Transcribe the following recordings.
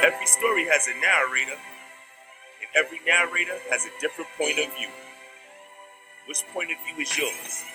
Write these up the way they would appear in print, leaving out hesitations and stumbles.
Every story has a narrator, and every narrator has a different point of view. Which point of view is yours?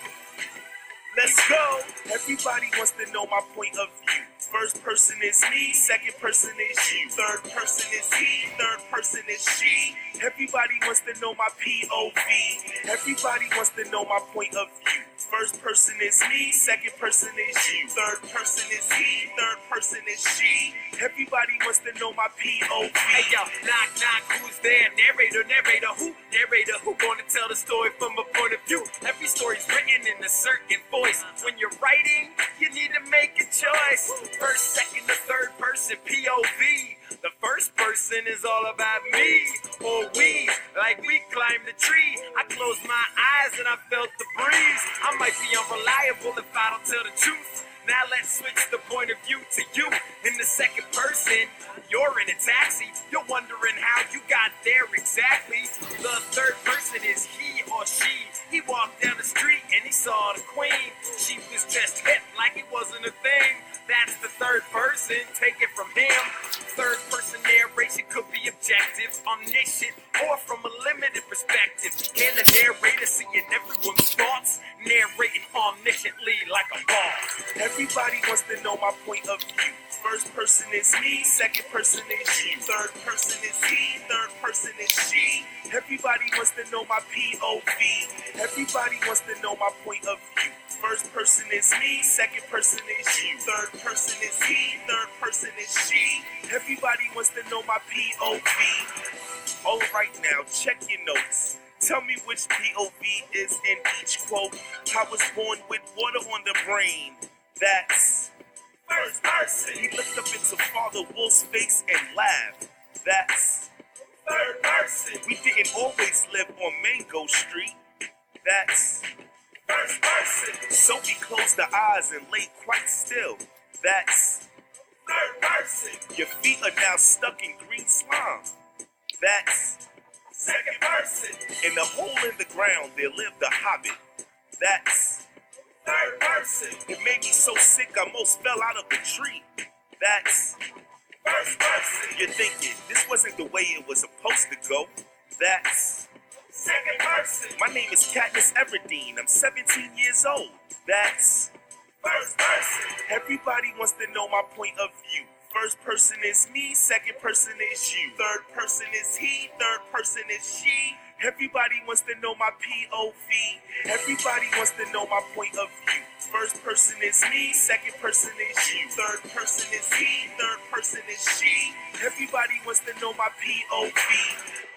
Let's go! Everybody wants to know my point of view. First person is me, second person is you. Third person is he, third person is she. Everybody wants to know my POV. Everybody wants to know my point of view. First person is me, second person is you. Third person is he, third person is she. Everybody wants to know my POV. Hey yo, knock knock, who's there? Narrator, narrator who gonna tell the story from a point of view? Every story's written in a certain voice. When you're writing, you need to make a choice. First, second, or third person POV. The first person is all about me, or we, like we climbed the tree. I closed my eyes and I felt the breeze. I might be unreliable if I don't tell the truth. Now let's switch the point of view to you. In the second person, you're in a taxi. You're wondering how you got there exactly. The third person is he or she. He walked down the street and he saw the queen. She was dressed hip like it wasn't a thing. That's the third person, take it from him. Third person narration could be objective, omniscient, or from a limited perspective. Can the narrator seeing everyone's thoughts? Narrating omnisciently like a boss. Everybody wants to know my point of view. First person is me, second person is you. Third person is he, third person is she. Everybody wants to know my POV. Everybody wants to know my point of view. First person is me, second person is you. Third person is he, third person is she. Everybody wants to know my POV. All right now, check your notes. Tell me which POV is in each quote. I was born with water on the brain. That's first person. He looked up into Father Wolf's face and laughed. That's third person. We didn't always live on Mango Street. That's first person. So we closed the eyes and lay quite still. That's third person. Your feet are now stuck in green slime. That's second person. In a hole in the ground there lived a hobbit. That's third person. It made me so sick I almost fell out of the tree. That's first person. You're thinking, this wasn't the way it was supposed to go. That's second person. My name is Katniss Everdeen. I'm 17 years old. That's first person. Everybody wants to know my point of view. First person is me, second person is you. Third person is he, third person is she. Everybody wants to know my POV. Everybody wants to know my point of view. First person is me, second person is you. Third person is he, third person is she. Everybody wants to know my POV.